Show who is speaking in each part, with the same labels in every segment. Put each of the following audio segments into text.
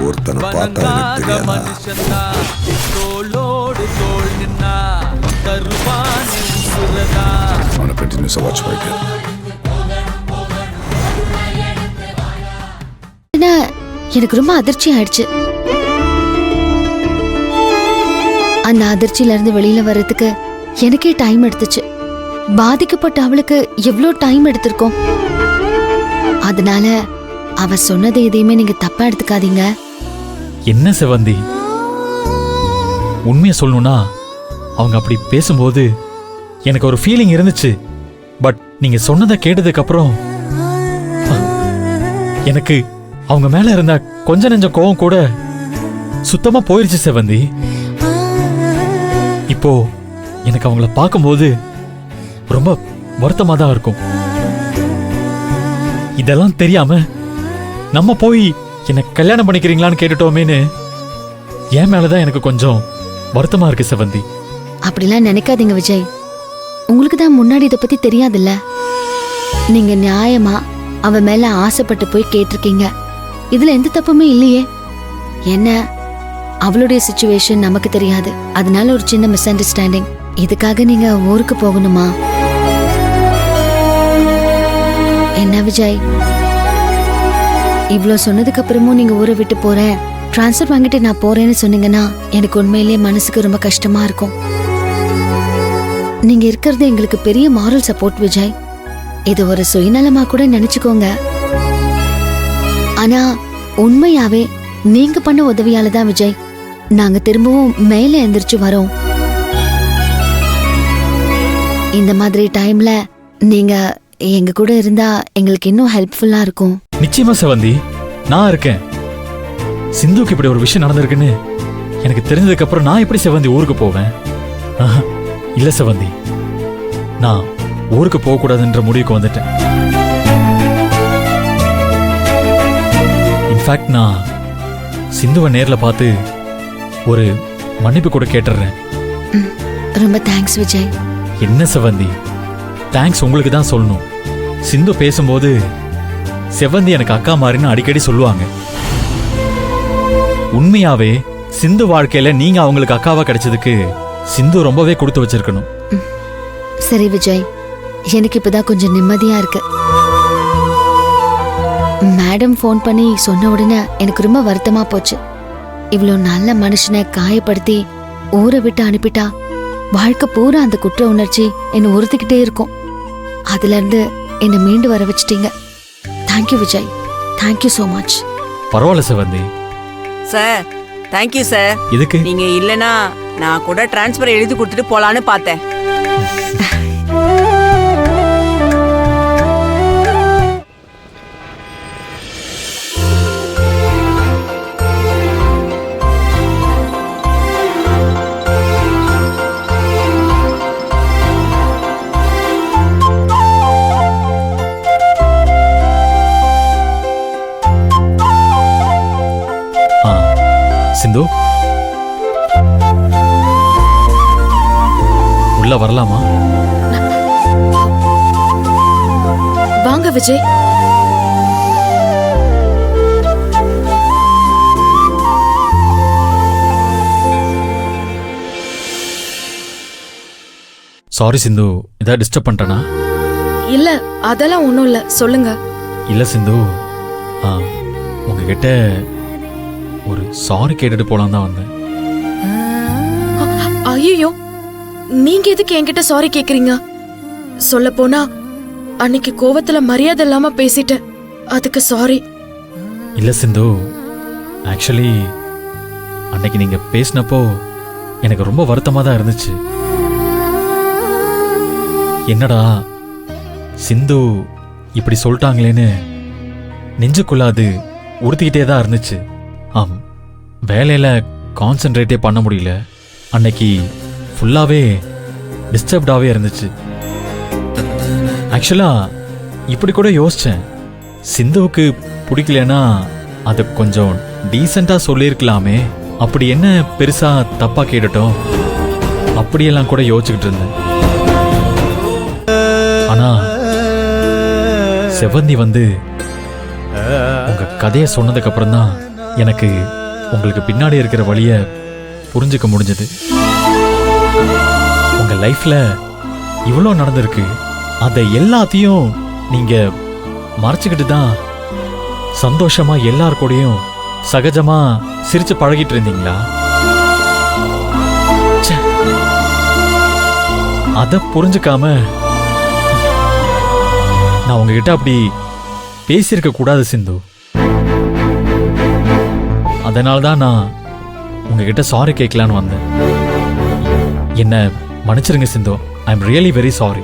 Speaker 1: ஒருத்தனை பார்த்தா மனுஷன்தா தோளோடு தோள் நின்னா தருவானே உசுரதா. அவனை கண்டினியூஸா வாட்ச் பண்ணிட்டு
Speaker 2: எனக்கு ரொம்ப அதிர்ச்சி ஆயிடுச்சு. அந்த அதிர்ச்சியில இருந்து வெளியில வர்றதுக்கு எனக்கே டைம் எடுத்துச்சு. பாதிக்கப்பட்ட அவளுக்கு எவ்வளோ டைம் எடுத்திருக்கோம். அதனால அவ சொன்னதை எதையுமே நீங்க தப்பா எடுத்துக்காதீங்க.
Speaker 3: என்ன செவந்தி, உண்மையை சொல்லணும்னா அவங்க அப்படி பேசும்போது எனக்கு ஒரு ஃபீலிங் இருந்துச்சு. பட் நீங்க சொன்னதை கேட்டதுக்கு அப்புறம் எனக்கு அவங்க மேல இருந்த கொஞ்ச நெஞ்ச கோவம் கூட சுத்தமா போயிருச்சு செவந்தி. இப்போ எனக்கு அவங்கள பார்க்கும்போது ரொம்ப வருத்தமா தான் இருக்கும். இதெல்லாம் தெரியாம நம்ம போய் என்ன கல்யாணம் பண்ணிக்கிறீங்களான்னு கேட்டுட்டோமேன்னு என் மேலதான் எனக்கு கொஞ்சம் வருத்தமா இருக்கு செவந்தி.
Speaker 2: அப்படிலாம் நினைக்காதீங்க விஜய். உங்களுக்கு தான் முன்னாடி இதை பத்தி தெரியாதுல்ல. நீங்க நியாயமா அவ மேல ஆசைப்பட்டு போய் கேட்டிருக்கீங்க. இதுல எந்த தப்புமே இல்லையே. என்ன அவளுடைய சிச்சுவேஷன் நமக்கு தெரியாது. அதனால ஒரு சின்ன மிஸ் அண்டர்ஸ்டாண்டிங். இதுக்காக நீங்க ஊருக்கு போகணுமா? என்ன விஜய், இவ்ளோ சொன்னதுக்கு அப்புறமும் நீங்க ஊரை விட்டு போறேன், டிரான்ஸ்ஃபர் வாங்கிட்டு நான் போறேன்னு சொன்னீங்கன்னா எனக்கு உண்மையிலேயே மனசுக்கு ரொம்ப கஷ்டமா இருக்கும். நீங்க இருக்கிறது எங்களுக்கு பெரிய மாரல் சப்போர்ட் விஜய். இது ஒரு சுயநலமா கூட நினைச்சுக்கோங்க. ஆனா உண்மையாவே நீங்க பண்ண உதவியால தான் விஜய் நாங்க திரும்பவும் மேல எந்திரிச்சு வரோம். இந்த மாதிரி டைம்ல நீங்க எங்க கூட இருந்தா எங்களுக்கு இன்னும் ஹெல்ப்ஃபுல்லா இருக்கும்.
Speaker 3: நிச்சயமா செவந்தி, நான் இருக்கேன். சிந்துக்கு இப்படி ஒரு விஷயம் நடந்திருக்குன்னு எனக்கு தெரிஞ்சதுக்கு அப்புறம் நான் எப்படி செவந்தி ஊருக்கு போவேன்? இல்ல செவந்தி, நான் ஊருக்கு போக கூடாதுன்ற முடிவுக்கு வந்துட்டேன். இன்ஃபேக்ட் நான் சிந்துவை நேர்ல பார்த்து ஒரு மன்னிப்பு கூட கேட்டுறேன்.
Speaker 2: ரொம்ப தேங்க்ஸ் விஜய்.
Speaker 3: என்ன செவந்தி, தேங்க்ஸ் உங்களுக்கு தான் சொல்லணும். சிந்து பேசும்போது செவந்தி எனக்கு அக்கா மாதிரின்னு அடிக்கடி சொல்லுவாங்க. உண்மையாவே சிந்து வாழ்க்கையில நீங்க அவங்களுக்கு அக்காவா கிடைச்சதுக்கு சிந்து ரொம்பவே கொடுத்து வச்சிருக்கணும்.
Speaker 2: சரி விஜய், எனக்கு இப்பதான் கொஞ்சம் நிம்மதியா இருக்கு. மேடம் ஃபோன் பண்ணி சொன்ன உடனே எனக்கு ரொம்ப வருத்தமா போச்சு. இவ்வளோ நல்ல மனுஷனை காயப்படுத்தி ஊரை விட்டு அனுப்பிட்டா வாழ்க்கை பூரா அந்த குற்ற உணர்ச்சி என்னை உறுத்திக்கிட்டே இருக்கும். அதுல இருந்து என்னை மீண்டு வர வச்சிட்டீங்க. Thank you Vijay, thank you so much.
Speaker 3: பரவாயில்ல செவந்தி.
Speaker 4: Sir, thank you sir.
Speaker 3: இதுக்கு
Speaker 4: நீங்க இல்லனா நான் கூட டிரான்ஸ்ஃபர் எழுதி கொடுத்துட்டு போலான்னு பார்த்தேன்.
Speaker 3: சிந்து, உள்ள வரலாமா?
Speaker 2: வாங்க விஜய்.
Speaker 3: சாரி சிந்து, ஏதாவது டிஸ்டர்ப் பண்ணிட்டேனா?
Speaker 5: இல்ல, அதெல்லாம் ஒண்ணும் இல்ல, சொல்லுங்க.
Speaker 3: இல்ல சிந்து, உங்ககிட்ட ஒரு சாரி கேட்டுட்டு போலாம் தான் வந்தேன்.
Speaker 5: ஐயோ, நீங்க எதுக்கு என்கிட்ட சாரி கேக்குறீங்க? சொல்ல போனா அன்னைக்கு கோவத்துல மரியாதை இல்லாம பேசிட்டேன், அதுக்கு சாரி.
Speaker 3: இல்ல சிந்து, ஆக்சுவலி அன்னைக்கு நீங்க பேசினப்போ எனக்கு ரொம்ப வருத்தமா தான் இருந்துச்சு. என்னடா சிந்து இப்படி சொல்லிட்டாங்களேன்னு நெஞ்சுக்குள்ள அது உறுத்திக்கிட்டே தான் இருந்துச்சு. வேலையில கான்சென்ட்ரேட்டே பண்ண முடியல. அன்னைக்கு ஃபுல்லாவே டிஸ்டர்ப்டாவே இருந்துச்சு. ஆக்சுவலா இப்படி கூட யோசிச்சேன், சிந்துவுக்கு பிடிக்கலன்னா அது கொஞ்சம் டீசெண்டா சொல்லியிருக்கலாமே, அப்படி என்ன பெருசா தப்பா கேட்டுட்டோம், அப்படியெல்லாம் கூட யோசிச்சுக்கிட்டு இருந்தேன். ஆனா செவந்தி வந்து உங்க உங்க கதையை சொன்னதுக்கு அப்புறம் தான் எனக்கு உங்களுக்கு பின்னாடி இருக்கிற வழிய புரிஞ்சுக்க முடிஞ்சது. உங்க லைஃப்ல இவ்வளோ நடந்திருக்கு, அதை எல்லாத்தையும் நீங்க மறைச்சுக்கிட்டு தான் சந்தோஷமா எல்லார் கூடயும் சகஜமா சிரிச்சு பழகிட்டு இருந்தீங்களா? ச்சே, அத புரிஞ்சுக்காம நான் உங்ககிட்ட அப்படி பேசியிருக்க கூடாது சிந்து. அதனால்தான் நான் உங்ககிட்ட சாரி கேட்கலான்னு வந்தேன். என்ன மன்னிச்சிருங்க Sindhu. I am really very sorry.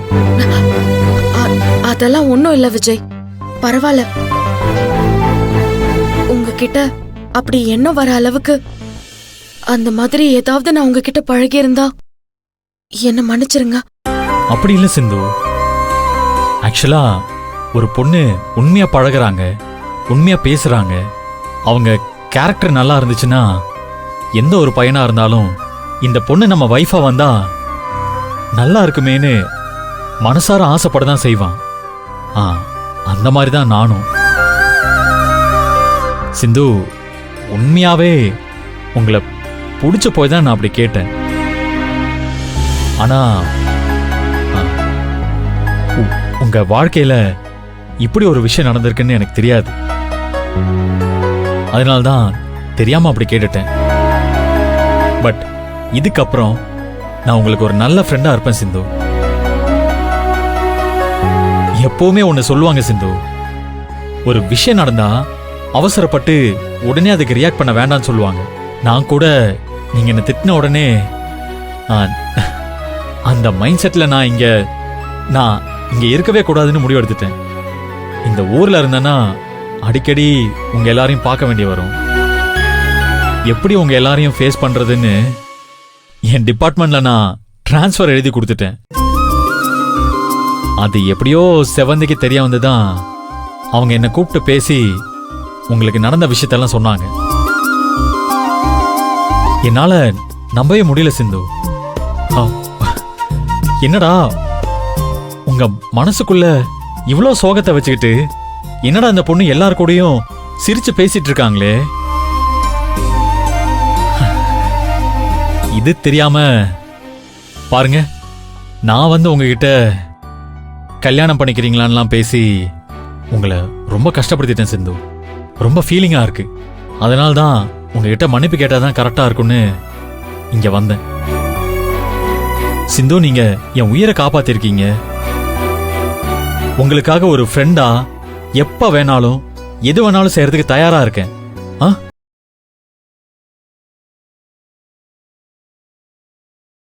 Speaker 5: அதெல்லாம் ஒண்ணும் இல்ல விஜய், பரவாயில்ல. உங்ககிட்ட அப்படி என்ன வர அளவுக்கு அந்த மாதிரி ஏதாவது நான் உங்ககிட்ட பழகி இருந்தா என்ன மன்னிச்சிருங்க.
Speaker 3: அப்படி இல்ல சிந்து. ஆக்சுவலா ஒரு பொண்ணு உண்மையா பழகுறாங்க, உண்மையா பேசுறாங்க, அவங்க கேரக்டர் நல்லா இருந்துச்சுன்னா எந்த ஒரு பையனா இருந்தாலும் இந்த பொண்ணு நம்ம வைஃபா வந்தா நல்லா இருக்குமேன்னு மனசார ஆசைப்படதான் செய்வான். அந்த மாதிரி தான் நானும். சிந்து, உண்மையாவே உங்களை பிடிச்ச போய் தான் நான் அப்படி கேட்டேன். ஆனா உங்க வாழ்க்கையில இப்படி ஒரு விஷயம் நடந்திருக்குன்னு எனக்கு தெரியாது. அதனால்தான் தெரியாம அப்படி கேட்டுட்டேன். பட் இதுக்கப்புறம் நான் உங்களுக்கு ஒரு நல்ல ஃப்ரெண்டா இருப்பேன் சிந்து. எப்பவுமே ஒன்னு சொல்லுவாங்க சிந்து, ஒரு விஷயம் நடந்தா அவசரப்பட்டு உடனே அதுக்கு ரியாக்ட் பண்ண வேண்டாம்னு சொல்லுவாங்க. நான் கூட நீங்க என்ன திட்டின உடனே அந்த மைண்ட் செட்ல நான் இங்க இருக்கவே கூடாதுன்னு முடிவு எடுத்துட்டேன். இந்த ஊர்ல இருந்தேன்னா அடிக்கடி உங்க எல்லாரையும் பார்க்க வேண்டிய வரும். எப்படி உங்க எல்லாரையும் ஃபேஸ் பண்றதுன்னு என் டிபார்ட்மெண்ட்ல நான் டிரான்ஸ்ஃபர் எழுதி கொடுத்துட்டேன். அது எப்படியோ செவந்திக்கு தெரிய வந்துதான் அவங்க என்ன கூப்பிட்டு பேசி உங்களுக்கு நடந்த விஷயத்தெல்லாம் சொன்னாங்க. என்னால நம்பவே முடியல சிந்து. என்னடா உங்க மனசுக்குள்ள இவ்வளோ சோகத்தை வச்சுக்கிட்டு என்னடா அந்த பொண்ணு எல்லார் கூடயும் சிரிச்சு பேசிட்டு இருக்காங்களே, இது தெரியாம பாருங்க, நான் வந்து உங்ககிட்ட கல்யாணம் பண்ணிக்கிறீங்களான்லாம் பேசி உங்களை ரொம்ப கஷ்டப்படுத்திட்டேன் சிந்து. ரொம்ப ஃபீலிங்கா இருக்கு. அதனால்தான் உங்ககிட்ட மன்னிப்பு கேட்டாதான் கரெக்டா இருக்கும்னு இங்க வந்தேன். சிந்து, நீங்க என் உயிரை காப்பாத்திருக்கீங்க. உங்களுக்காக ஒரு ஃப்ரெண்டா எப்ப வேணாலும் எது வேணாலும் செய்யறதுக்கு தயாரா இருக்கேன்.